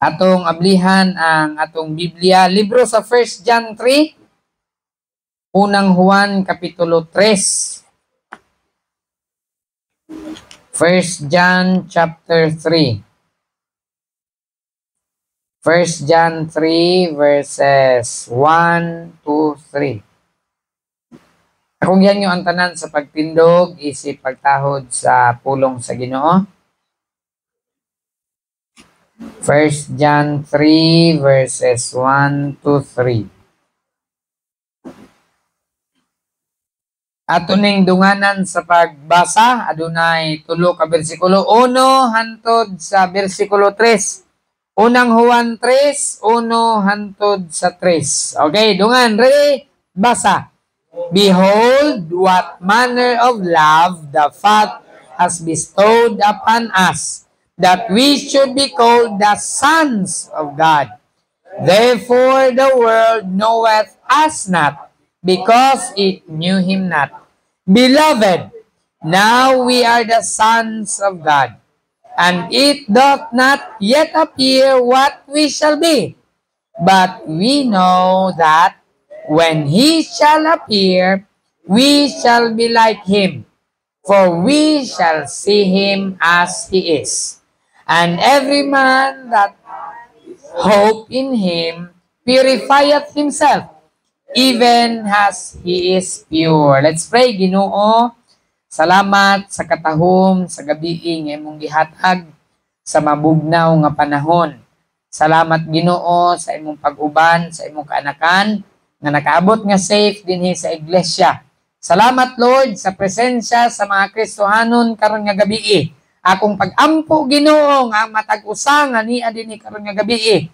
Atong ablihan ang atong Biblia, libro sa 1 John 3, unang Juan Kapitulo 3. 1 John chapter 3. 1 John 3 verses 1 to 3. Kung yan yung ang tanan sa pagtindog, isip pagtahod sa pulong sa Ginoo. 1 John 3 verses 1 to 3. Ato ning dunganan sa pagbasa, adunay tulo ka bersikulo, 1 hantod sa bersikulo 3. Unang Juan 3, 1 hantod sa 3. Okay, dungan, ready? Basa. Behold, what manner of love the Father has bestowed upon us, that we should be called the sons of God. Therefore the world knoweth us not, because it knew him not. Beloved, now we are the sons of God, and it doth not yet appear what we shall be. But we know that when he shall appear, we shall be like him, for we shall see him as he is. And every man that hope in him purifieth himself, even as he is pure. Let's pray. Ginoo, salamat sa katahom sa gabi nga imong gihatag sa mabugnaw nga panahon. Salamat Ginoo sa imong pag-uban sa imong kaanakan nga nakaabot nga safe dinhi sa iglesia. Salamat Lord sa presensya sa mga Kristohanon karon nga gabi. Akong pag-ampo Ginoo nga matag-usa nga niya dinhi karon nga gabi.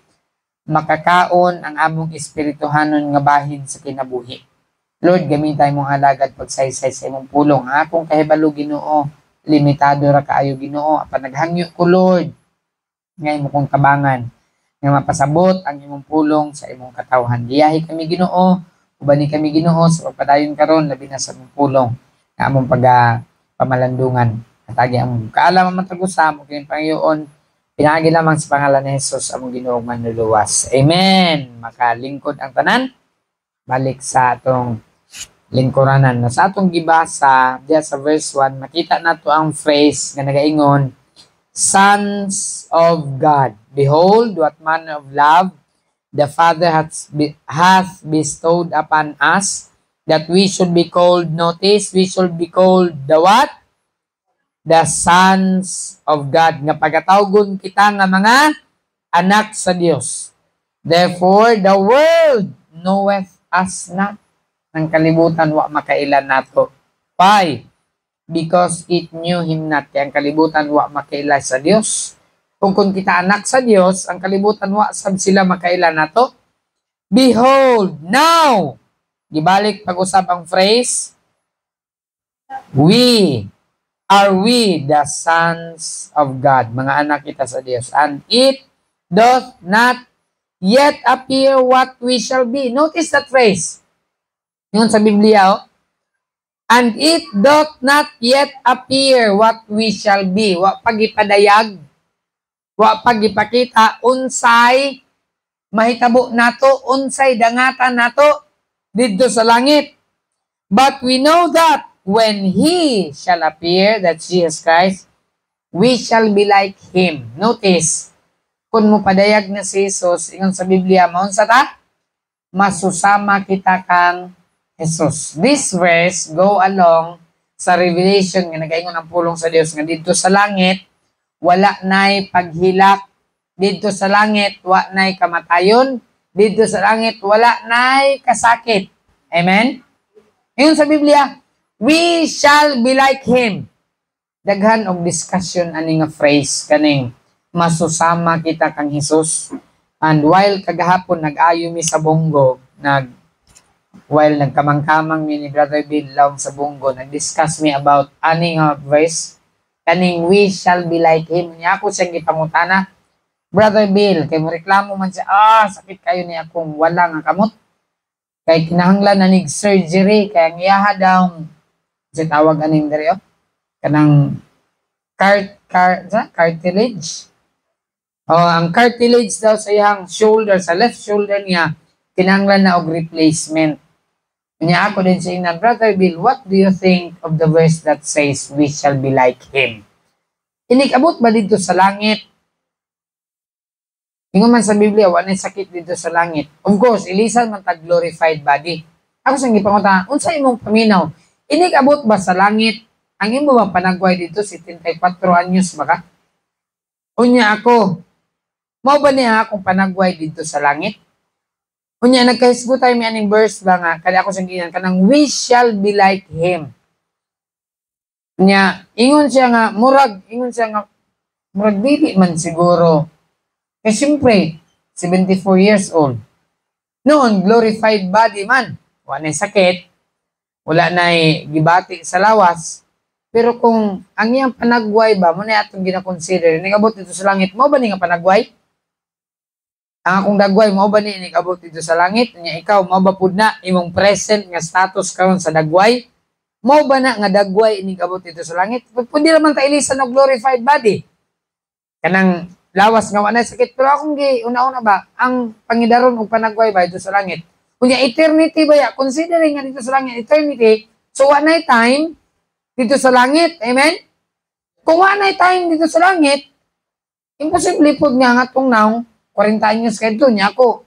Makakaon ang among espirituhanon nga bahin sa kinabuhi. Lord, gamitan mong alagad pagsaysay sa imong pulong. Akong kahibalo Ginoo, limitado ra kaayo Ginoo. Apan naghangyo ko Lord, nga imo kong tabangan, nga mapasabot ang imong pulong sa imong katawhan. Giyahi kami Ginoo, ubani kami Ginoo sa pagpadayon karon labi na sa imong pulong nga among pamalandungan. Atagi ang kaalam matag-usa mo kini Panginoon. Pinagi lamang sa pangalan ni Jesus among Ginoong manluluwas. Amen. Makalingkod ang tanan. Balik sa atong lingkuranan. Sa atong gibasa, diya sa verse 1, makita nato ang phrase nga nagaingon, sons of God. Behold, what manner of love the Father hath bestowed upon us, that we should be called, notice, we should be called the what? The sons of God. Nga pagkatawgon kita nga mga anak sa Dios. Therefore, the world knoweth us not. Ang kalibutan wa makailan nato. Why? Because it knew him not. Kaya ang kalibutan wa makailan sa Dios. Kung kita anak sa Dios, ang kalibutan wa sab sila makailan nato. Behold, now, gibalik pag-usap ang phrase, are we the sons of God? Mga anak kita sa Dios. And it doth not yet appear what we shall be. Notice that phrase. Yun sa Biblia, oh. And it doth not yet appear what we shall be. Wa pagipadayag, wa pagipakita, unsay mahitabo nato, unsay dangatan nato didto sa langit. But we know that when he shall appear, that's Jesus Christ, we shall be like him. Notice, kung mo padayag na si Jesus, ingon sa Biblia, maunsa ta? Masusama kita kang Jesus. This verse go along sa Revelation nga nagaingon ang pulong sa Dios nga dito sa langit wala nay paghilak, dito sa langit wala nay kamatayon, dito sa langit wala nay kasakit. Amen. Ingon sa Biblia, we shall be like him. Daghan og discussion ani nga phrase kaning masusama kita kang Jesus. And while kagahapon nag-ayo mi sa Bongo, while nagkamang-kamang mi ni Brother Bill lang sa Bongo, nag-discuss mi about ani nga verse, kaning we shall be like him. Niya ako siyang gipangutana, Brother Bill, kay mo reklamo man siya, sakit kayo ni akong wala nga kamot. Kay kinahanglan na nig surgery, kaya ang iyaha daw, si tawag aning diri, kanang cartilage. Ang cartilage daw sa iyang shoulder, sa left shoulder niya, kinahanglan na og replacement. Kanya ako din sa inan, Brother Bill, what do you think of the verse that says, we shall be like Him? Inikabot ba dito sa langit? Ingon man sa Biblia, wala sakit dito sa langit. Of course, ilisan man tag glorified body. Ako sa gipangutan, unsa imong paminaw? Inikabot ba sa langit? Ang imo ba panagway dito 74 anyos ba ka? Unya ako, mao ba niya akong panagway dito sa langit? Unya nagkahisgutay mi aning verse ba nga kani ako sang ginan kanang we shall be like Him. Unya ingon siya nga murag dili man siguro. Kasi siyempre 74 years old. Noon glorified body man, wala na sakit, wala na gibati sa lawas. Pero kung ang iyang panagway ba mo na atong gina-consider, nigabot dito sa langit, mo ba ni nga panagway? Ang akong dagway, mo ba ni nigabot dito sa langit? Nya ikaw, mo ba pud na imong present nga status karon sa dagway? Mo ba na nga dagway nigabot dito sa langit? Pwede naman ta ilisan og glorified body. Kanang lawas nga wala sakit. Pero akong una-una ba, ang pangidaron og panagway ba dito sa langit? Kunya eternity ba ya? Considering nga dito sa langit, eternity, so wala time dito sa langit. Amen? Kung wala time dito sa langit, imposible po nga nga itong now, 40 anyos kayo dito, niya ako,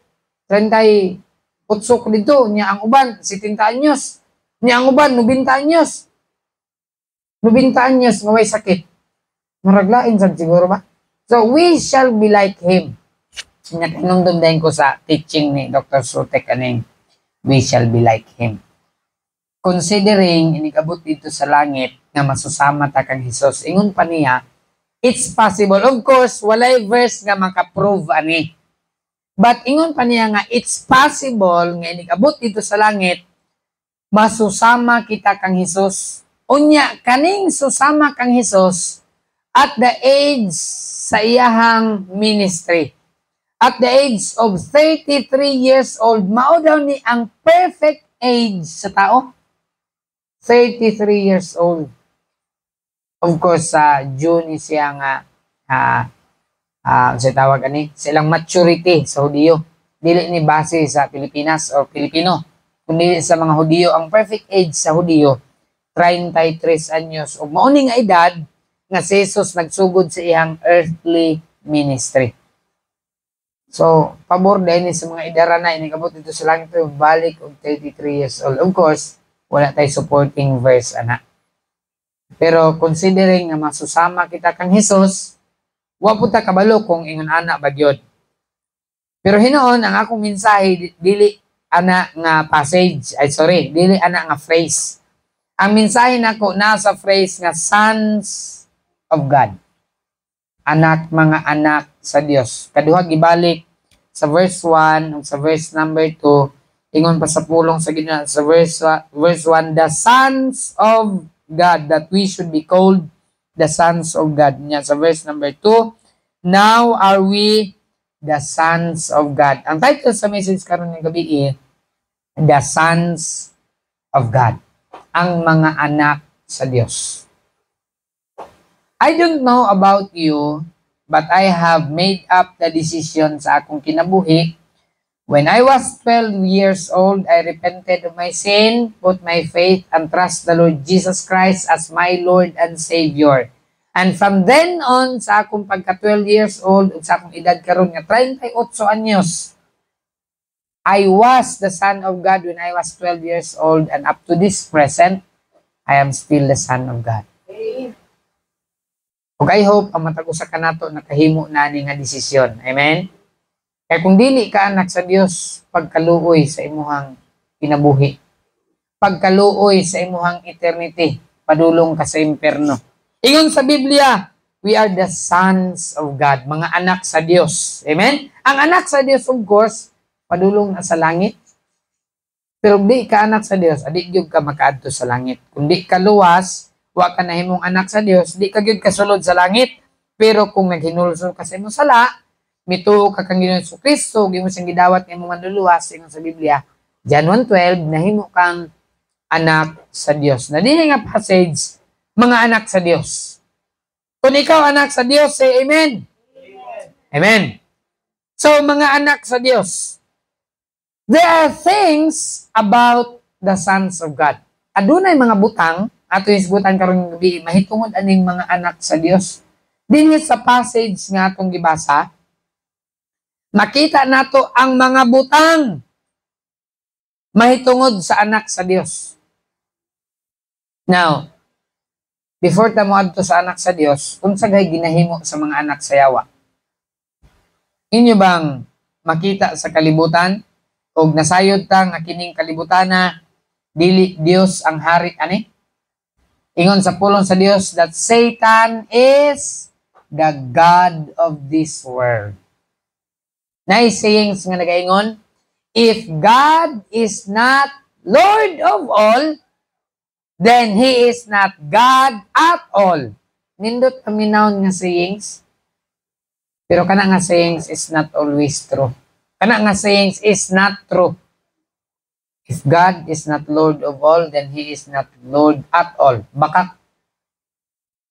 38 ko dito, niya ang uban, 70 anyos, niya ang uban, 90 anyos. 90 anyos, ngaway sakit. Maraglain sad siguro ba? So, we shall be like Him. Nakinungdundahin ko sa teaching ni Dr. Sutek kaning, we shall be like Him. Considering inikabot dito sa langit nga masusama ta kang Hesus, ingon pa niya, it's possible. Of course, walay verse nga makaprove ani. But ingon pa niya nga, it's possible nga inikabot dito sa langit, masusama kita kang Hesus. Unya, kaning susama kang Hesus at the age sa iyahang ministry. At the age of 33 years old, mao daw ni ang perfect age sa tao. 33 years old. Of course, sa June siya nga sa tawag ani, silang maturity sa Hudiyo. Dili ni base sa Pilipinas o Pilipino. Kundi sa mga Hudiyo, ang perfect age sa Hudiyo, 33 anyos. O mauning nga edad nga si Jesus nagsugod sa iyang earthly ministry. So, pabor dahil ni sa mga idara na inikabot dito sa langit, balik og 33 years old. Of course, wala tayo supporting verse, ana. Pero considering na masusama kita kang Hesus, wa po ta kabalo kung ingon ana ba gyud. Pero hinoon ang akong mensahe dili ana nga passage, dili ana nga phrase. Ang mensahe nako nasa phrase nga sons of God. Mga anak sa Dios. Kaduha gibalik sa verse 1 ug sa verse number 2, ingon pa sa pulong sa Ginoo sa verse 1, the sons of God, that we should be called the sons of God. Nya sa verse number 2, now are we the sons of God. Ang title sa message karon ng gabi the sons of God. Ang mga anak sa Dios. I don't know about you, but I have made up the decision sa akong kinabuhi. When I was 12 years old, I repented of my sin, put my faith and trust the Lord Jesus Christ as my Lord and Savior. And from then on, sa akong pagka 12 years old, sa akong edad karon nga 38 anyos, I was the son of God when I was 12 years old, and up to this present, I am still the son of God. Ug I hope ang matag usa kanato nakahimo na ni nga desisyon. Amen. Kaya kung dili ka anak sa Dios, pagkaluoy sa imuhang kinabuhi, pagkaluoy sa imuhang eternity, padulong ka sa impierno. Ingon sa Biblia, we are the sons of God, mga anak sa Dios. Amen? Ang anak sa Dios, of course, padulong na sa langit. Pero di ka anak sa Dios, adi gyud ka makaadto sa langit. Kung di ka luwas, wa ka nahimong anak sa Dios, di ka gyud kasulod sa langit. Pero kung naghinulsol ka sa imong sala, mituo ka kang Ginoong Kristo, gimo siyang gidawat nga imong manluluwas ingon sa Biblia. John 1:12, nahimo kang anak sa Dios. Na dili nga passage, mga anak sa Dios. Kung ikaw anak sa Dios, say amen. Amen. So, mga anak sa Diyos, there are things about the sons of God. Adunay mga butang, ato isgutan karong gabi, mahitungod aning mga anak sa Diyos. Dinhi sa passage nga atong gibasa, makita nato ang mga butang mahitungod sa anak sa Diyos. Now, before ta moadto sa anak sa Diyos, unsa gay ginahimo sa mga anak sa yawa? Inyo bang makita sa kalibutan og nasayod ta nga kining kalibutana dili Dios ang hari ani? Ingon sa pulong sa Dios that Satan is the god of this world. Nay sayings nga nagaingon, if God is not Lord of all, then He is not God at all. Nindot paminawon nga sayings. Pero kana nga sayings is not always true. Kana nga sayings is not true. If God is not Lord of all, then He is not Lord at all. Baka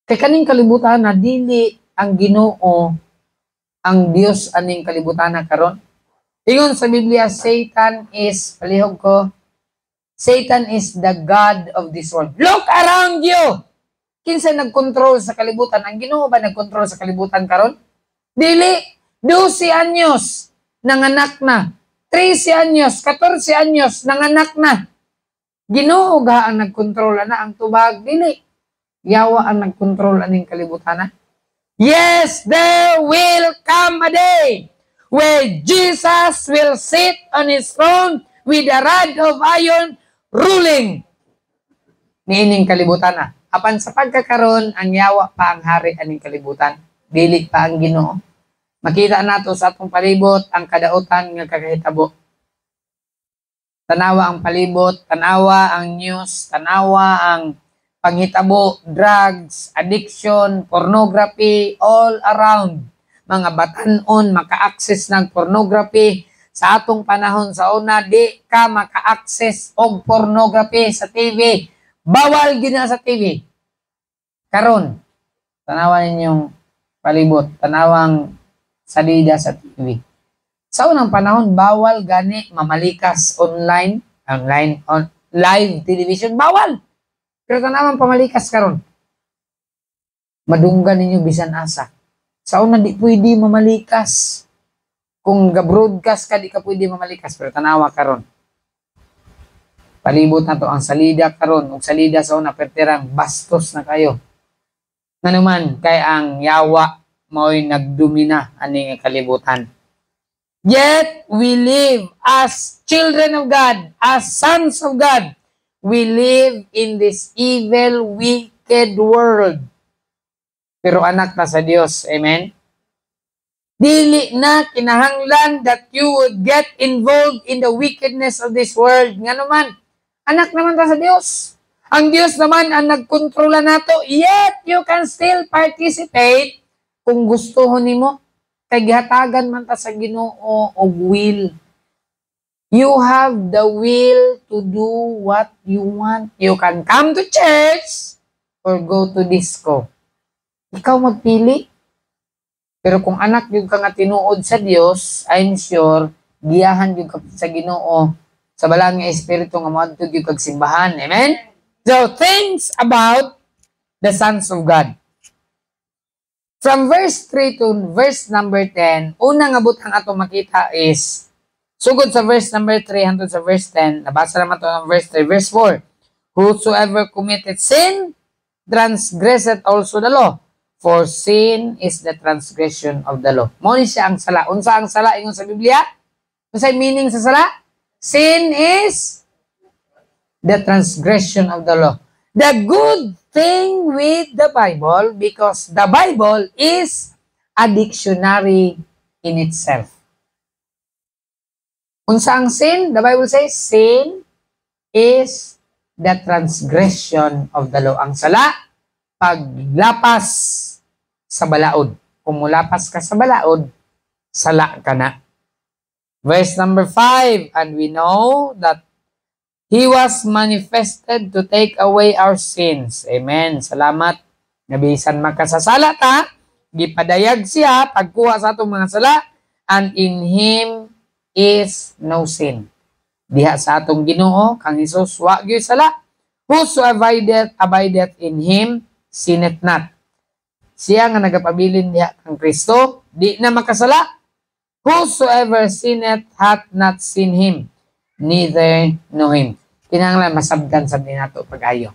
kay kaning kalibutan na dili ang Ginoo ang Dios aning kalibutan na karon. Ingon sa Biblia, Satan is, palihog ko, Satan is the God of this world. Look around you! Kinsa nagkontrol sa kalibutan? Ang Ginoo ba nagkontrol sa kalibutan karon? Dili, 12 anyos, nanganak na. 13 anyos, 14 anyos, nanganak na. Ginoo ga ang nagkontrol na ang tubag? Dili. Yawa ang nagkontrol aning kalibutan na. Yes, there will come a day where Jesus will sit on His throne with a rod of iron ruling. Niining kalibutan na. Apan sa pagkakaroon, ang yawa pa ang hari aning kalibutan. Dili pa ang Ginoo. Makita nato sa atong palibot ang kadautan nga kakahitabo. Tanawa ang palibot, tanawa ang news, tanawa ang panghitabo, drugs, addiction, pornography, all around. Mga batanon maka-access ng pornography. Sa atong panahon sa una, di ka maka-access og pornography sa TV. Bawal gina sa TV. Karon, tanawa ninyong palibot, tanawang salida sa TV. Sa unang panahon, bawal gani mamalikas on live television, bawal. Pero tanawang pamalikas karon. Madunggan ninyo bisan asa. Sa una di pwede mamalikas. Kung ga-broadcast ka, di ka pwede mamalikas. Pero tanawa karon. Palibot na to ang salida karon. Ug salida sa una, perterang bastos na kayo. Nga naman, kay ang yawa mo'y nagdumina aning kalibutan. Yet, we live as children of God, as sons of God. We live in this evil, wicked world. Pero anak na sa Diyos. Amen? Dili na kinahanglan that you would get involved in the wickedness of this world. Nga naman, anak naman ta sa Diyos. Ang Diyos naman ang nagkontrola nato, yet you can still participate kung gustuhon nimo. Kay gihatagan man ta sa Ginoo og will. You have the will to do what you want. You can come to church or go to disco. Ikaw magpili. Pero kung anak yung ka nga tinuod sa Dios, I'm sure giyahan yung sa Ginoo sa balang nga espiritu nga moadtog yung kagsimbahan. Amen? So, things about the sons of God. From verse 3 to verse number 10, unang abot ang ato makita is, sugod sa verse number 3 hangtod sa verse 10, nabasa naman ito ng verse 3, verse 4, whosoever committed sin, transgresseth also the law, for sin is the transgression of the law. Mo ni siya ang sala. Unsa ang sala ingon sa Biblia? Unsa meaning sa sala? Sin is the transgression of the law. The good thing with the Bible, because the Bible is a dictionary in itself. Unsa ang sin? The Bible says, sin is the transgression of the law. Ang sala, paglapas sa balaod. Kung mulapas ka sa balaod, sala ka na. Verse number 5, and we know that He was manifested to take away our sins. Amen. Salamat. Nabisan makasasala ta, gipadayag siya pagkuha sa atong mga sala, and in him is no sin. Diha sa atong Ginoo kang Hesus wa gyud sala. Whoso abideth in him sinneth not. Siya nga nagapabilin diha kang Kristo, di na makasala. Whosoever sinneth hath not seen him, neither know him. Kinahanglan masabdan sa nato pag-ayo.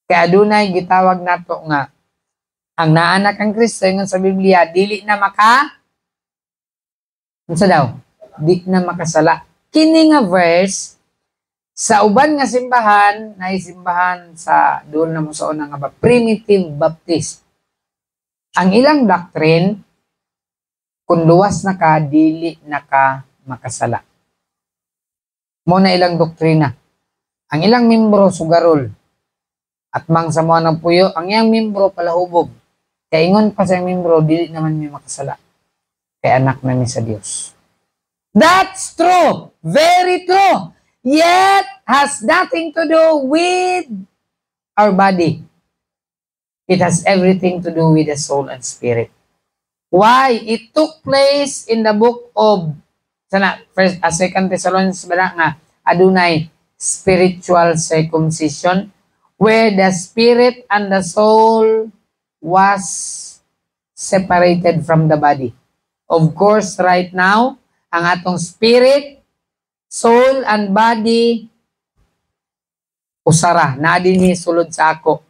Kaya adunay gitawag nato nga ang naanak ang Kristo ingon sa Biblia, dili na unsa daw? Di na makasala. Kini nga verse sa uban nga simbahan, naisimbahan sa doon na mo sa una nga primitive Baptist. Ang ilang doctrine, kung luwas na ka, dili na ka makasala. Muna ilang doktrina. Ang ilang membro sugarol. At mang sa mga ng puyo, ang iyang membro palahubog. Kaya ingon pa sa iyang membro, dili naman may makasala. Kaya anak namin sa Diyos. That's true. Very true. Yet, has nothing to do with our body. It has everything to do with the soul and spirit. Why? It took place in the book of Second Thessalonians nga adunay spiritual circumcision where the spirit and the soul was separated from the body. Of course, right now, ang atong spirit, soul, and body usara na dinhi sulod sa ako.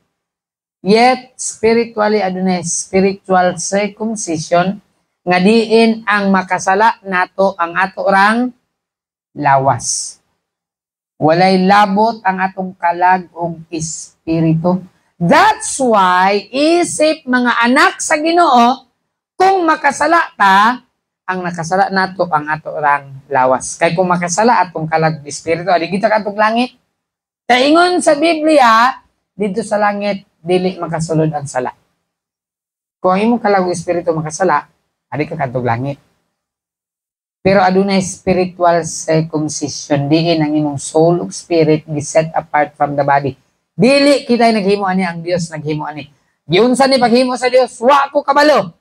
Yet, spiritually, adunay spiritual circumcision nga diin ang makasala nato ang ato rang lawas. Walay labot ang atong kalag og espiritu. That's why, isip mga anak sa Ginoo, kung makasala ta, ang nakasala nato ang ato rang lawas. Kay kung makasala atong kalag espiritu, adi kita katong langit. Kaingon sa Biblia, dito sa langit, dili makasulod ang sala. Kung ang imong kalag espiritu makasala, adi ka katong langit. Pero adunay spiritual circumcision, diin ang imong soul ug spirit be set apart from the body. Dili kita naghimo ani, ang Dios naghimo ani. Giunsa ni paghimo sa Dios, wa ko kabalo.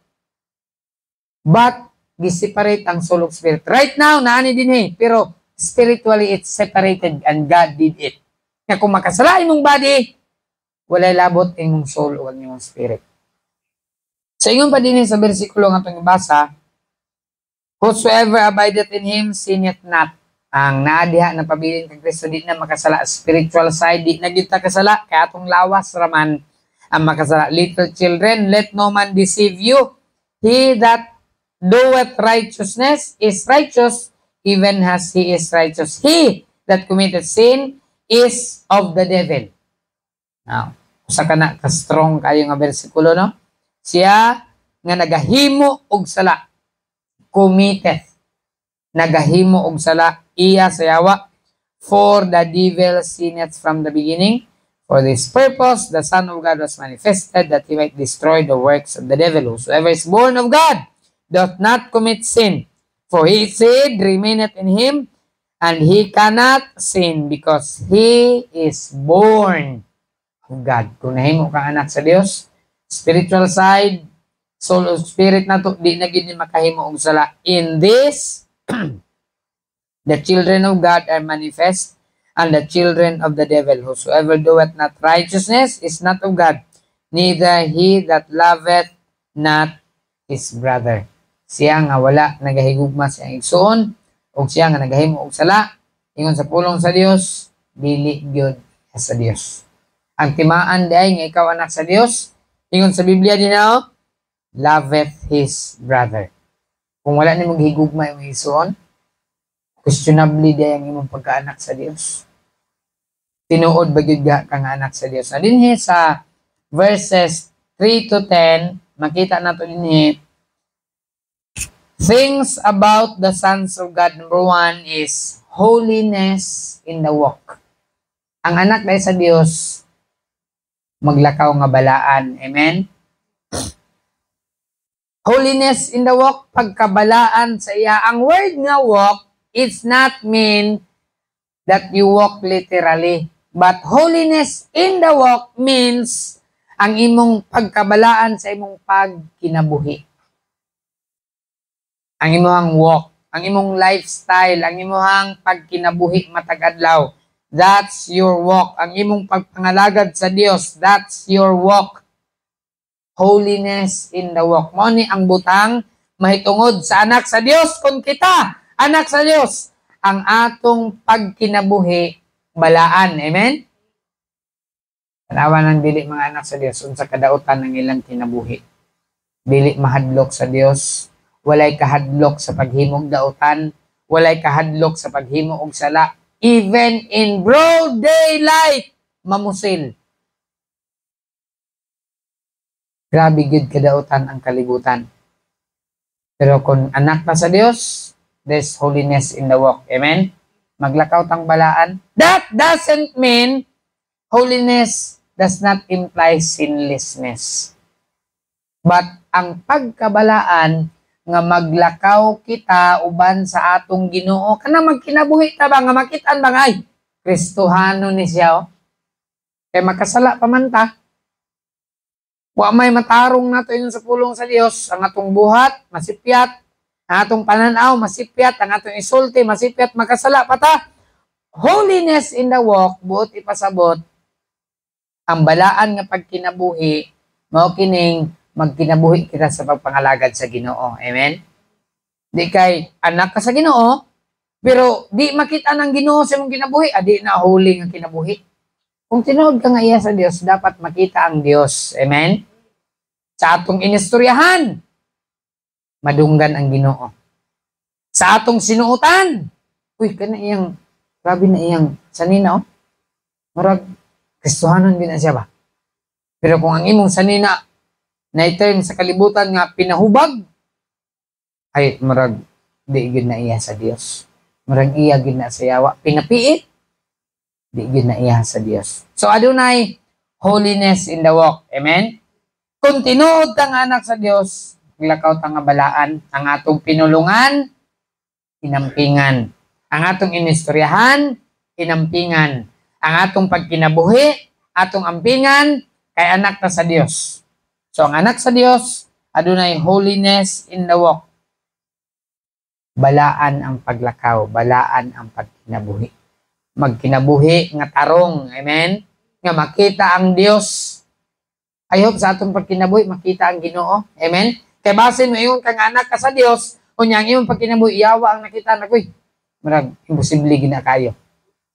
But gi-separate ang soul ug spirit. Right now naani dinhi, pero spiritually it's separated and God did it. Kaya kung makasala imong body, walay labot imong soul o imong spirit. Sa ingon pa din sa bersikulo nga itong ibasa, whosoever abideth in him sinneth not. Ang naadiha na pabilin kay Kristo di na makasala. Spiritual side, di na kita kasala. Kaya atong lawas raman ang makasala. Little children, let no man deceive you. He that doeth righteousness is righteous, even as he is righteous. He that committed sin is of the devil. Now, usa ka na ka-strong kayo nga bersikulo, no? Siya nga nagahimo og sala, committed, nagahimo og sala, iya sayawa, for the devil sinneth from the beginning. For this purpose, the Son of God was manifested, that he might destroy the works of the devil. Whosoever is born of God doth not commit sin, for his seed remaineth in him, and he cannot sin, because he is born of God. Kung nahimo kang anak sa Dios, spiritual side, soul of spirit na to, di na gid makahimo og sala. In this, the children of God are manifest, and the children of the devil. Whosoever doeth not righteousness is not of God, neither he that loveth not his brother. Siya nga wala nagahigugma sa igsoon, o siya nga nagahimo og sala, ingon sa pulong sa Dios, dili gyud sa Dios. Ang timaan diay nga ikaw anak sa Dios, ingon sa Biblia din loveth his brother. Kung wala nimong higugma yung igsoon, questionably diay ang imong pagkaanak sa Dios. Tinuod ba gyud ka nga anak sa Dios? Dinhi sa verses 3 to 10, makita nato dinhi things about the sons of God. Number 1 is holiness in the walk. Ang anak dahil sa Dios maglakaw nga balaan. Amen? Holiness in the walk, pagkabalaan sa iya. Ang word nga walk, it's not mean that you walk literally. But holiness in the walk means ang imong pagkabalaan sa imong pagkinabuhi. Ang imong walk, ang imong lifestyle, ang imong pagkinabuhi matag adlaw. That's your walk. Ang imong pagpangalagad sa Dios, that's your walk. Holiness in the walk. Mo ni ang butang mahitungod sa anak sa Dios. Kung kita, anak sa Dios, ang atong pagkinabuhi balaan. Amen? Tanawan ng dili mga anak sa Dios, unsa kadautan ng ilang kinabuhi. Dili mahadlok sa Dios, walay kahadlok sa paghimog dautan, walay kahadlok sa paghimo og sala, even in broad daylight, mamusil. Grabe gid kadautan ang kalibutan. Pero kung anak na sa Dios, there's holiness in the walk. Amen? Maglakaw tang balaan. That doesn't mean holiness does not imply sinlessness. But ang pagkabalaan nga maglakaw kita uban sa atong Ginoo, kana magkinabuhi ta ba nga makitaan ba ngay Kristohano ni siya oh. Kay makasala pa man ta. Wa may matarong nato yun sa pulong sa Dios, ang atong buhat masipyat, ang atong pananaw masipyat, ang atong isulti masipyat, makasala pa ta. Holiness in the walk, buot ipasabot ang balaan nga pagkinabuhi, mao kining magkinabuhi kita sa pagpangalagad sa Ginoo. Amen? Di kay anak ka sa Ginoo, pero di makita ng Ginoo sa imong kinabuhi, di na holy nga kinabuhi. Kung tinuod ka nga iya sa Dios, dapat makita ang Dios. Amen? Sa atong inistoryahan, madunggan ang Ginoo. Sa atong sinuotan, uy, kana iyang, grabe na iyang, sanina, oh. Marag, Kristohanon din na siya ba? Pero kung ang imong sanina, na-turn sa kalibutan nga pinahubag, ay marag di gid na iya sa Dios. Marag iya gid na sa yawa, pinapiit, di gid na iya sa Dios. So adunay holiness in the walk. Amen? Kung tinuod tang anak sa Dios, maglakaw ta nga balaan, ang atong pinulungan, inampingan. Ang atong inistoryahan, inampingan. Ang atong pagkinabuhi, atong ampingan, kay anak ta sa Dios. So, ang anak sa Dios, adunay holiness in the walk. Balaan ang paglakaw, balaan ang pagkinabuhi. Magkinabuhi nga tarong, amen? Nga makita ang Dios. I hope sa atong pagkinabuhi, makita ang Ginoo, amen? Kaya basin mo yun kang anak ka sa Dios, unyang iyong pagkinabuhi, iyawa ang nakita na, uy, marag, imposible gina kayo.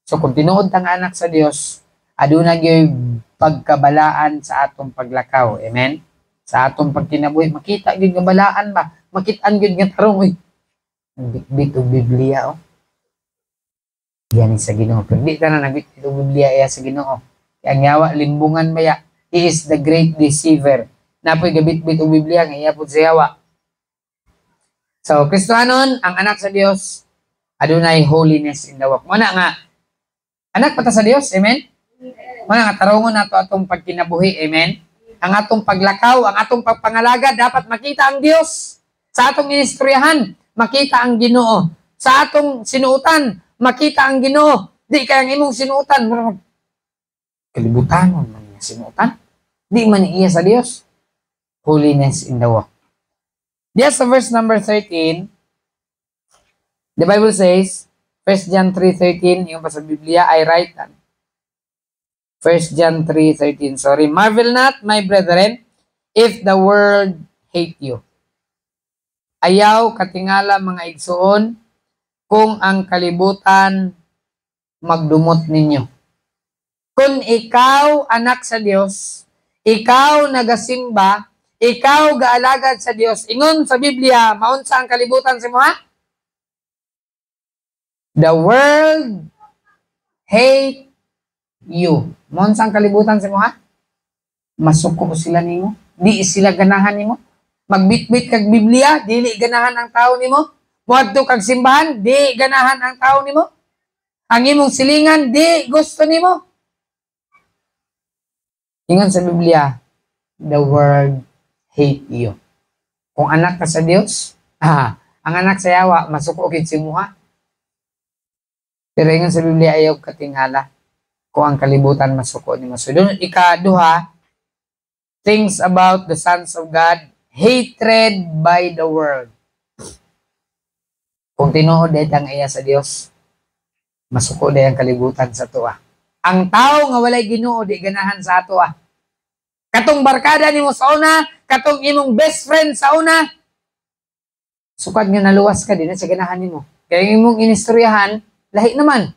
So, kung tinuod tang anak sa Dios, adunay yung pagkabalaan sa atong paglakaw. Amen? Sa atong pagkinabuhi, makita gyud nga balaan ba? Makitaan gyud nga tarong oy. Nagbitbit og Biblia oh. Yan sa Ginoo. Pero di ta na nagbitbit og Biblia iya sa Ginoo. Kaya ang yawa limbungan maya, he is the great deceiver. Napoy gabitbit og Biblia nga iya pud sa yawa. So, Kristohanon, ang anak sa Dios, adunay holiness in the walk. Muna nga, anak pa ta sa Dios, amen? Muna nga, tarongon nato atong pagkinabuhi, amen? Ang atong paglakaw, ang atong pagpangalaga, dapat makita ang Dios. Sa atong inistoryahan, makita ang Ginoo. Sa atong sinuutan, makita ang Ginoo. Di kaya ang imong sinuutan, kalibutan mo man niya sinuutan. Di man iya sa Dios. Holiness in the walk. Just sa verse number 13, the Bible says, 1 John 3:13, yung pa sa Biblia, I write that. 1 John 3:13, sorry. Marvel not, my brethren, if the world hate you. Ayaw katingala mga igsoon, kung ang kalibutan magdumot ninyo. Kung ikaw anak sa Dios, ikaw nagasimba, ikaw gaalagad sa Dios, ingon sa Biblia, maunsa ang kalibutan sa mo ha? The world hate you. Maunsa ang kalibutan sa mo ha? Masuko sila nimo. Di sila ganahan nimo. Magbitbit kag Biblia, dili ganahan ang tao nimo. Muadto kag simbahan, di ganahan ang tao nimo. Ang imong silingan, di gusto nimo. Ingon sa Biblia, the world hate you. Kung anak ka sa Dios, ang anak sa yawa, masuko kid si muha. Pero ingon sa Biblia, ayaw katingala kung ang kalibutan masuko ni mo. So, doon ikaduha, things about the sons of God, hatred by the world. Kung tinuod ang iya sa Dios, masuko day ang kalibutan sa tuwa. Ang tao nga walay Ginoo di ganahan sa ato Katong barkada nimo sa una, katong imong best friend sa una, sukad nga naluwas ka din sa ganahan nimo. Kaya imong inistoryahan, lahi naman.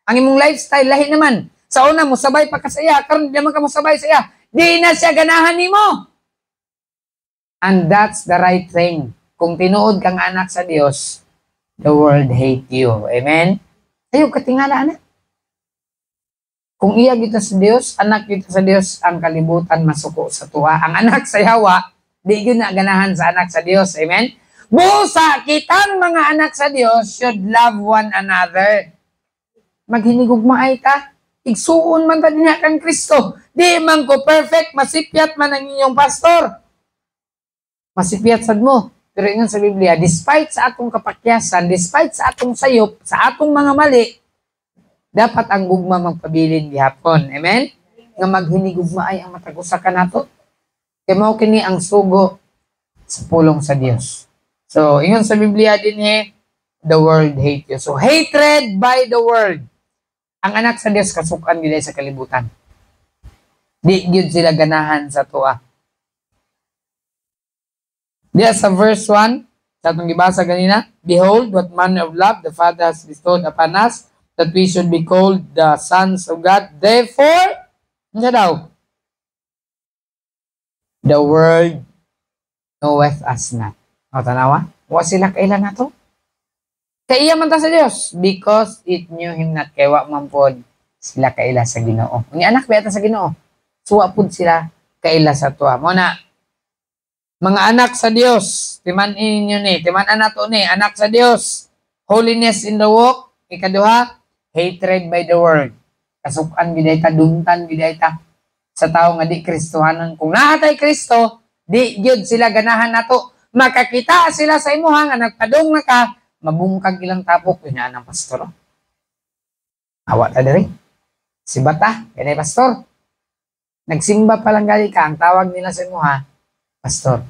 Ang imong lifestyle lahi naman. Sa una mo sabay pa ka sa iya, karon di man ka mo sabay sa iya. Di na siya ganahan nimo. And that's the right thing. Kung tinuod kang anak sa Dios, the world hate you. Amen? Ayaw katingala na. Kung iya kita sa Dios, anak kita sa Dios, ang kalibutan masuko sa tuwa. Ang anak sa yawa, di yun na ganahan sa anak sa Dios. Amen? Busa, kitang mga anak sa Dios should love one another. Maghinigugmaay ta. Igsuon man ta niya kang Kristo. Di man ko perfect, masipyat man ang inyong pastor. Masipyat sad mo. Pero ingon sa Biblia, despite sa atong kapakyasan, despite sa atong sayop, sa atong mga mali, dapat ang gugma magpabilin gihapon. Amen? Nga maghinigugma ay ang matagusa ka nato. Kaya mao kini ang sugo sa pulong sa Dios. So, ingon sa Biblia din the world hate you. So, hatred by the world. Ang anak sa Dios kasukan gid sa kalibutan. Di gyud sila ganahan sa tuwa. Diya sa verse 1, sa atong gibasa ganina, behold, what manner of love the Father has bestowed upon us, that we should be called the sons of God. Therefore, ano daw? The world knoweth us not. O, tanawa? Wa sila kailan na to? Kaya man ta sa Dios, because it knew Him not. Kaya wa man pod sila kaila sa Ginoo. Ni anak ba sa Ginoo? Suwa pod sila kaila sa tuwa. Muna, mga anak sa Dios, timan inyo ni, timan anato ni, anak sa Dios, holiness in the walk, ikaduha, hatred by the world. Kasukan giday ta, dumtan giday ta sa tao nga di Kristohanon. Kung naatay Kristo, di gyud sila ganahan nato. Makakita sila sa imuha nga nagpadong na ka, mabungkag ilang tapok yun ang pastor. Awa ta diri. Si bata, ganay pastor. Nagsimba pa lang gali ka, ang tawag nila sa imuha, pastor.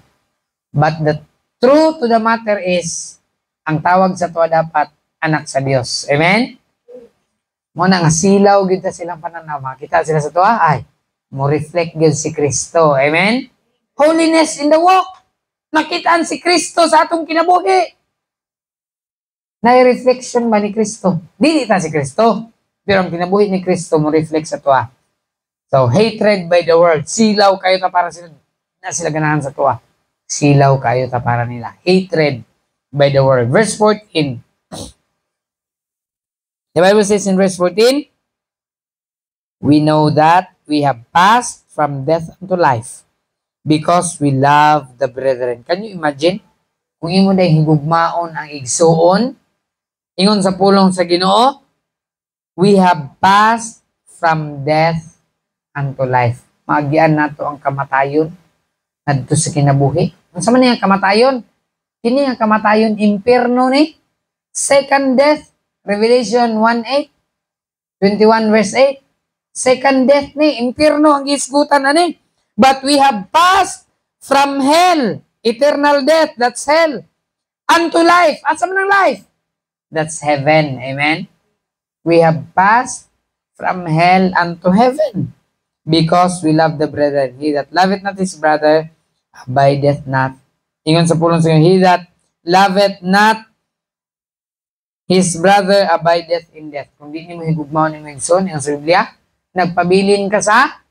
But the truth to the matter is, ang tawag sa tuwa dapat anak sa Dios. Amen? Muna nga silaw gyud ta silang pananaw. Makita sila sa tuwa, ay, mo reflect gyud si Kristo. Amen? Holiness in the walk. Nakitaan si Kristo sa atong kinabuhi. Na-reflection ba ni Kristo? Dili ta si Kristo. Pero ang kinabuhi ni Kristo mo reflect sa tuwa. So, hatred by the world. Silaw kayo ta para sila, na sila ganahan sa tuwa. Silaw kayo ta para nila. Hatred by the world. Verse 14. The Bible says in verse 14, we know that we have passed from death unto life because we love the brethren. Can you imagine? Kung imo day higugmaon ang igsuon, ingon sa pulong sa Ginoo, we have passed from death unto life. Maagian nato ang kamatayon adto sa kinabuhi. Unsa man ang kamatayon? Kini ang kamatayon impierno ni. Second death, Revelation 1:8, 21 verse 8. Second death ni impierno ang gisgutan ani. But we have passed from hell, eternal death, that's hell, unto life. At sa man ang life? That's heaven. Amen? We have passed from hell unto heaven because we love the brethren. He that loveth not his brother abideth not. Ingon sa pulong sa he that loveth not his brother abideth in death. Kung di mo higugmaon ni Megson, yung sa Biblia, nagpabilin ka sa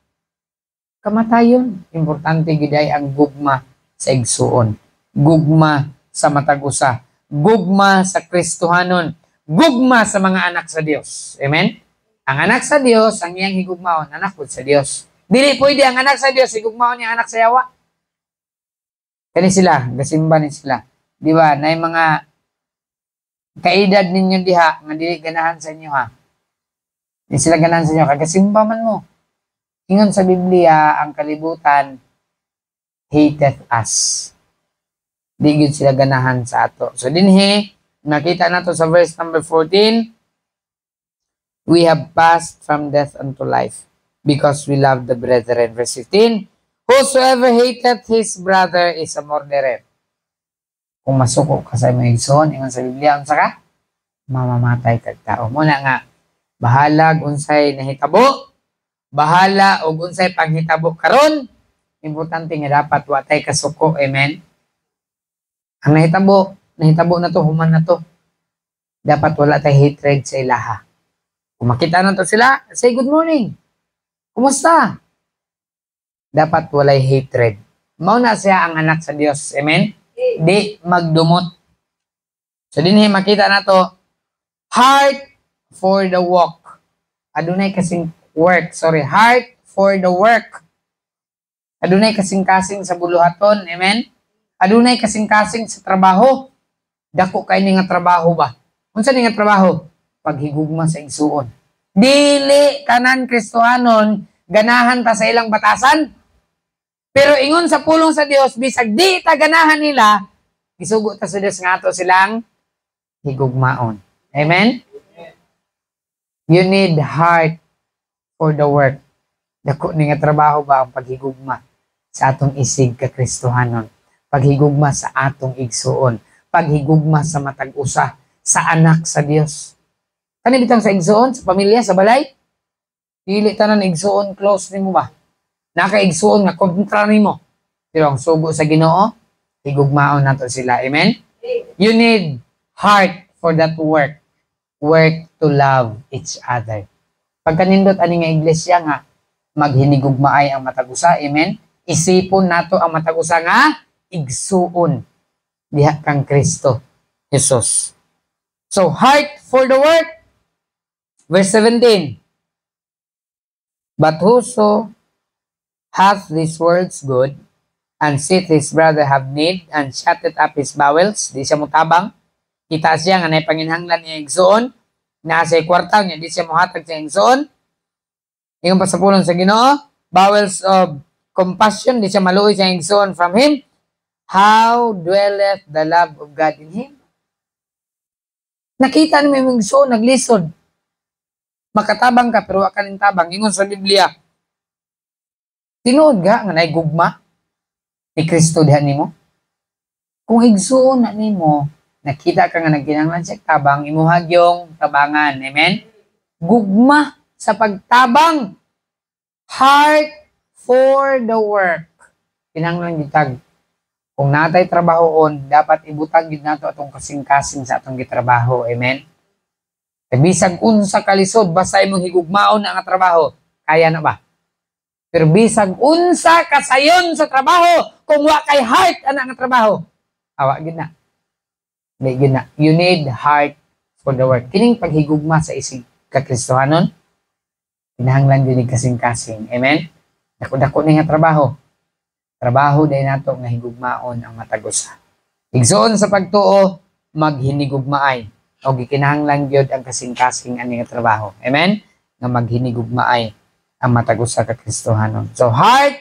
kamatayon. Importante giday ang gugma sa igsuon. Gugma sa matagusa. Gugma sa Kristohanon. Gugma sa mga anak sa Dios. Amen? Ang anak sa Dios, ang iyang higugmaon, anak po sa Dios. Dili pwede ang anak sa Dios, higugmaon niya anak sa yawa. Kani sila, gasimba ni sila. Di ba? Na yung mga kaedad ninyo diha, nga dili ganahan sa inyo ha. Di sila ganahan sa inyo, kagasimba man mo. Ingon sa Biblia, ang kalibutan hateth us. Di gyud sila ganahan sa ato. So dinhi, nakita nato sa verse number 14, we have passed from death unto life because we love the brethren. Verse 15, Whosoever hateth his brother is a murderer. Kung masuko ka sa imong igsoon, ingon sa Biblia, unsa ka? Mamamatay kag tao. Muna nga, bahalag unsay nahitabo, bahala og unsay panghitabo karon, importante nga dapat watay kasuko. Amen. Ang nahitabo na to, human na to. Dapat wala tay hatred sa ilaha. Kung makita na to sila, say good morning. Kumusta? Dapat walay hatred. Mao na siya ang anak sa Dios. Amen. Di magdumot. So dinhi makita na to, heart for the walk. Adunay kasing work. Heart for the work. Adunay kasing-kasing sa buluhaton. Amen? Adunay kasing-kasing sa trabaho. Dako kay ni nga trabaho ba? Unsa ni nga trabaho? Paghigugma sa igsuon. Dili kanan Kristohanon ganahan ta sa ilang batasan. Pero ingon sa pulong sa Dios, bisag di ta ganahan nila, gisugo ta sa Dios nga ato silang higugmaon. Amen? You need heart for the work. Dako ni nga trabaho ba ang paghigugma sa atong isig ka Kristohanon, paghigugma sa atong igsuon, paghigugma sa matag usa sa anak sa Dios. Kani bitang sa igsuon, sa pamilya, sa balay, dili tanan igsuon close nimo ba? Naka-igsuon nga kontra nimo. Pero ang sugo sa Ginoo, higugmaon nato sila. Amen? You need heart for that work. Work to love each other. Pagkanindot ani nga iglesia nga maghinigugmaay ang matagusa, amen? Isipon nato ang matagusa nga igsuon diha kang Kristo Jesus. So heart for the work. Verse 17. But whoso hath these words good, and seeth his brother have need, and shutteth up his bowels, di siya mutabang, kita siya nga naipanginhanglan niya igsuon, nasa kwartaw niya, di siya muhatag siya igsuon, ingon pa sa pulong sa Ginoo, bowels of compassion, di siya maluoy siya igsuon from him, how dwelleth the love of God in him? Nakita ni mo igsuon, naglisod, makatabang ka, pero akanin tabang, ingon sa Biblia, tinuod nga nga naigugma ni Kristo diha nimo. Kung igsuon na nimo, nakita ka nga nagkinahanglan siya tabang, imuhag yung tabangan. Amen? Gugma sa pagtabang. Heart for the work. Kinahanglan gitag. Kung natay trabahoon, dapat ibutang gid nato atong kasing-kasing sa atong gitrabaho. Amen? E bisag unsa kalisod basta imong higugmaon na nga trabaho, kaya na ba? Pero bisag unsa kasayon sa trabaho, kung wa kay heart ana nga trabaho, awa gid na. Di gid na. You need heart for the work. Kining paghigugma sa isig ka Kristohanon, kinahanglan gyud kasing-kasing. Amen. Dako-dako ni nga trabaho. Trabaho day nato nga higugmaon ang matagusa. Igsoon sa pagtuo, maghinigugmaay. O gikinahanglan gyud ang kasing-kasing ani nga trabaho. Amen. Nga maghinigugmaay ang matagusa ka Kristohanon. So, heart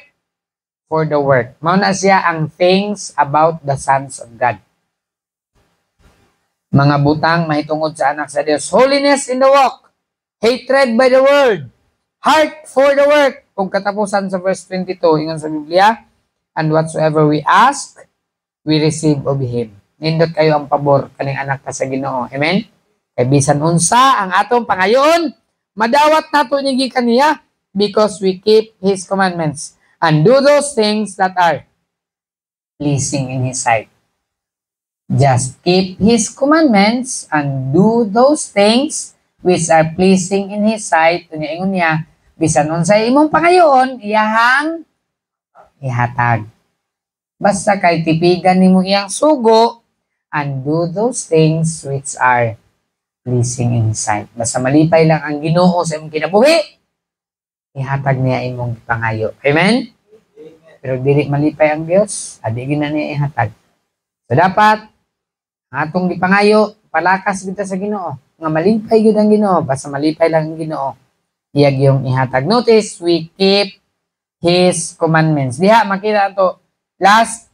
for the work. Mao na siya ang things about the sons of God. Mga butang mahitungod sa anak sa Dios. Holiness in the walk. Hatred by the word. Heart for the work. Kung katapusan sa verse 22, ingon sa Biblia, and whatsoever we ask, we receive of Him. Nindot kayo ang pabor kaning anak ka sa Ginoo. Amen? Kay bisan unsa ang atong pangayoon, madawat nato ni kaniya, because we keep His commandments and do those things that are pleasing in His sight. Just keep His commandments and do those things which are pleasing in His sight. Ingon niya, bisan unsay imong pangayoon, iyahang ihatag. Basta kay tipigan nimo iyang sugo and do those things which are pleasing in His sight. Basta malipay lang ang Ginoo sa imong kinabuhi, ihatag niya imong pangayo. Amen? Pero dili malipay ang Dios, adi gina niya ihatag. So dapat ang atong gipangayo, palakas kita sa Ginoo. Nga malipay gyud ang Ginoo, basta malipay lang ang Ginoo, iyag yung ihatag. Notice, we keep His commandments. Diha makita to last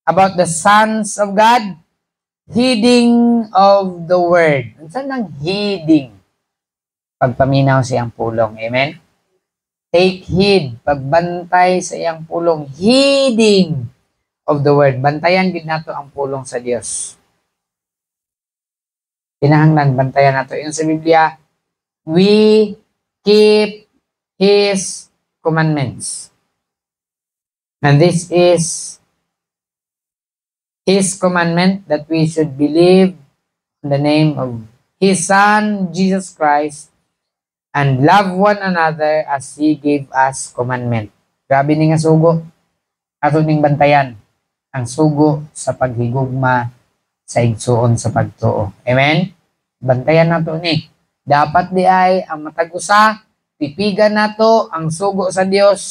about the sons of God, heeding of the word. Saan ang heeding? Pagpaminaw siyang pulong. Amen? Take heed, pagbantay sa iyang pulong, heeding of the word. Bantayan gid nato ang pulong sa Dios. Kinahanglan bantayan nato. Yung sa Biblia, we keep His commandments. And this is His commandment that we should believe in the name of His Son, Jesus Christ, and love one another as He gave us commandment. Grabe ni nga sugo. Ato ning bantayan ang sugo sa paghigugma sa igsuon sa pagtuo. Amen? Bantayan nato ni. Dapat di ay ang matag usa, pipigan nato ang sugo sa Dios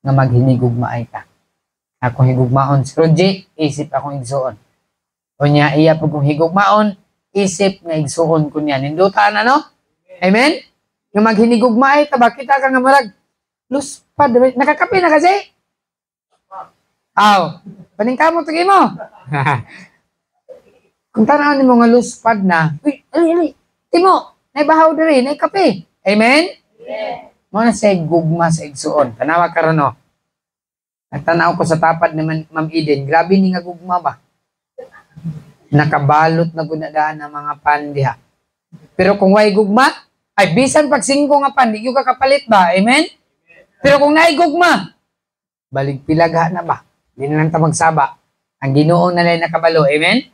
nga maghinigugma ay ka. Ako higugmaon si Roger, isip akong igsuon. O niya, iya pag kong higugmaon, isip nga igsuon ko niya. Nindutaan ano? Amen? Yung maghinigugma ay ka, bakita ka nga marag, luspad, nakakapi na kasi? Aw, paningkamot lagi mo. Kung tanaw ni mo nga luspad na, uy, ali, timo, naibahaw na rin, naikape. Amen? Yeah. Muna sa gugma sa igsuon. Tanawa ka rin, no? Nagtanaw ko sa tapad ni Ma'am Eden, grabe ni nga gugma ba? Nakabalot na gunadaan ng mga pandiha. Pero kung way gugma, ay bisan pag singko nga pan, di yung kakapalit ba? Amen? Pero kung naay gugma, balig pilagha na ba? Hindi na lang ta magsaba. Ang Ginoo na lang nakabalo. Amen?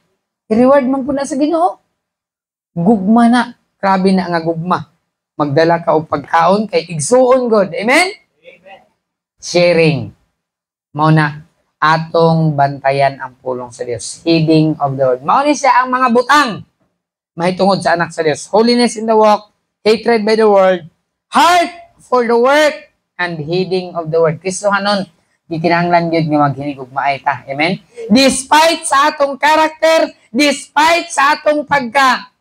I-reward man po na sa Ginoo. Gugma na. Grabe na nga gugma. Magdala ka o pagkaon kay igsuon God. Amen? Amen. Sharing. Mauna, atong bantayan ang pulong sa Dios. Heeding of the word. Mauna siya ang mga butang. Mahitungod sa anak sa Dios. Holiness in the walk, hatred by the world, heart for the work, and heeding of the word. Kristohanon, di kinahanglan yun nga maghinigugma ay ta. Amen? Despite sa atong karakter, despite sa atong pagka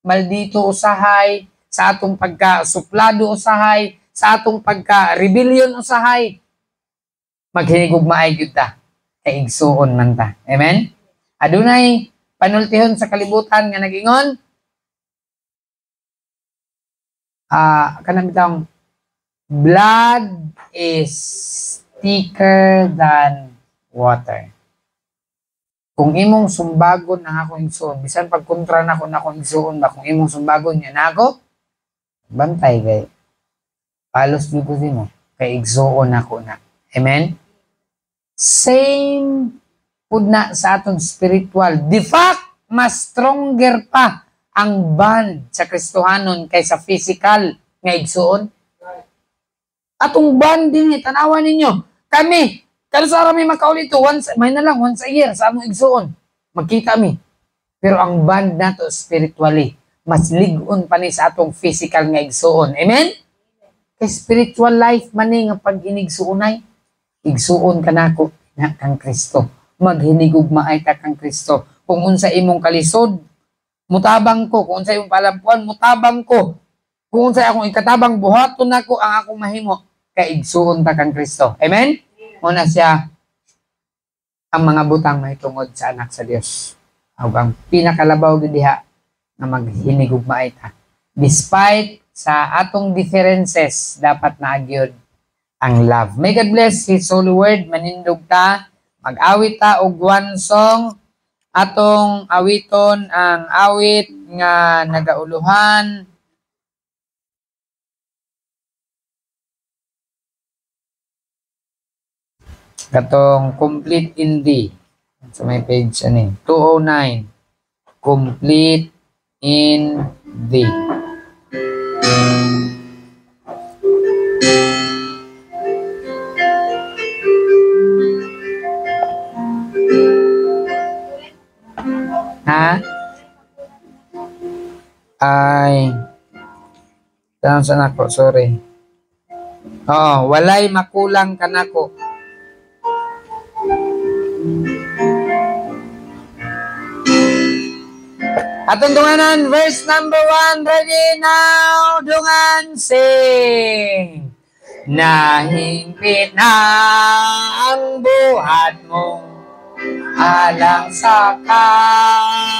maldito usahay, sa atong pagka suplado usahay, sa atong pagka rebellion usahay, maghinigugma ay gyud ta. Kay igsuon man ta. Amen? Adunay panultihon sa kalibutan nga nagingon, kanang bitang, blood is thicker than water. Kung imong sumbagon ang akong igsuon, bisan pag kontra na akong igsuon ba, kung imong sumbagon yan ako, bantay kay palos gyud ko mo kay igsuon ako na. Amen? Same pud na sa atong spiritual. The fact, mas stronger pa ang band sa Kristohanon kaysa physical nga igsuon. Atong band din, tanawan ninyo. Kami, kalusara may makaulito, may na lang, once a year sa among igsuon. Magkita mi. Pero ang band nato spiritually, mas ligon pa ni sa atong physical nga igsuon. Amen? Kay spiritual life maning ang pag-inigsuonay. Igsuon ka nako na kang Kristo. Maghinigugma ay ta kang Kristo. Kung unsa imong kalisod, mutabang ko. Kung unsa imong palampuan, mutabang ko. Kung unsa akong ikatabang, buhaton nako ang akong mahimo. Kay igsuon ta kang Kristo. Amen? Muna siya ang mga butang may tungod sa anak sa Dios. Ang pinakalabaw diha na maghinigugma ay ta. Despite sa atong differences, dapat na agyod ang love. May God bless His holy word. Manindog ta. Mag-awit ta og one song. Atong awiton ang awit nga nagauluhan. Katong complete in D. Sa may page ani. 209. Complete in D. Ha? Ay. Saan ako? Sorry. Oo, walay makulang ka nako. Atong dunganan, verse number 1. Ready now, dungan, sing. Nahingpit na ang buhat mo, alang sa kaluwasan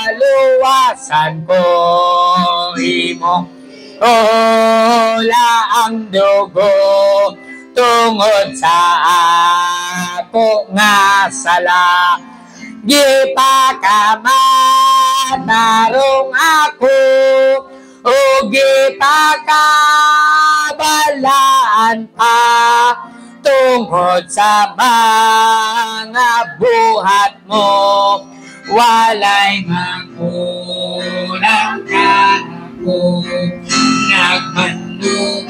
ko, imo Ola ang dugo tungod sa ako nga sala. Gipakamanarong ako o gipakabalaan pa tungod sa mga buhat mo. Walay makulang ka ako nagmanong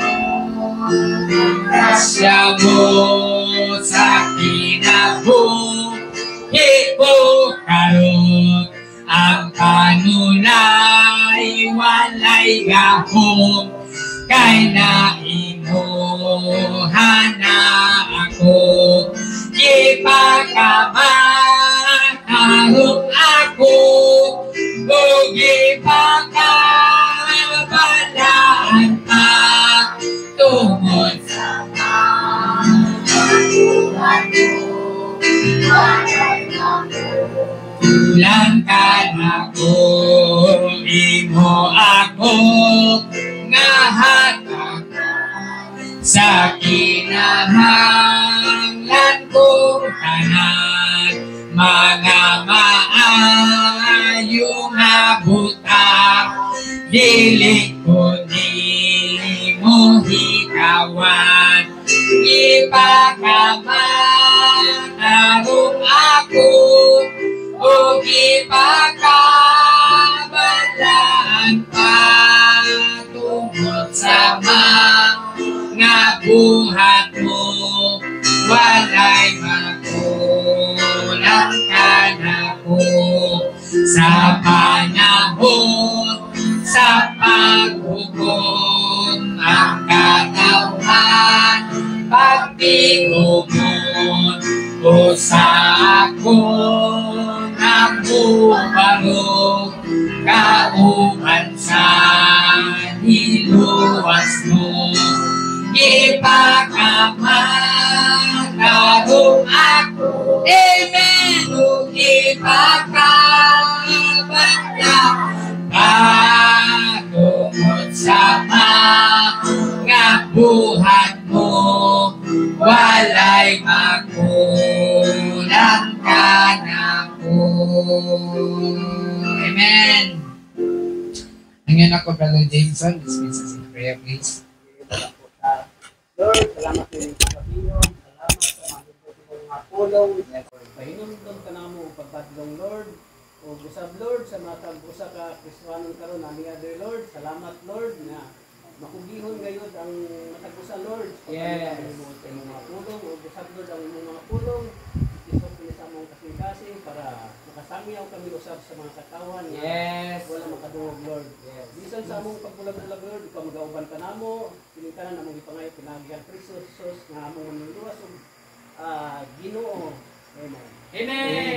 siya mo sa kinabuhi ko karon ang kanunay walay gahom kay naimuhan na ako ipakamanarong ako o ipakabalaan pa tungod sa ulan ka na ko imo ako nga hatag sa kinahanglan kong tanan mga maayo nga butang dili ko nimo hikawan ipakamanarong ako o ipakabalaan pa tungod sa mga buhat mo walay makulang ka na ko sa panahon sa paghukom ang katawhan pagtigumon o sa akong nabubarog kauban sa niluwas mo ipakamanarong ako amen o ipakabalaan patungod sa mga buhat mo walay makulang ka na ko. Amen. Ngayon ako, Brother Jameson, dismiss us in prayer, please. Lord, salamat sa inyong pagpapinyon. Salamat sa mga pulong. Pahinumdum ka na mo pagbatlong, Lord. O gusab, Lord, sa mga tag-usa ka Kristohanon karon ani other Lord. Salamat, Lord, na makugihon gayud ang matag-usa, Lord. Yes. Sa imong mga pulong, o gusab, Lord, ang imong mga pulong. Isok niya sa among kasing-kasing para makasamiyaw kami usab sa mga katawan. Yes. Wala makadungog, Lord. Yes. Bisan sa among pagbulag-bulag, Lord, ikaw mag-auban ka namo. Piningkanan namong ipangayo pinagyan Kristo Jesus nga among manuluwas ug Ginoo. Amen. Amen.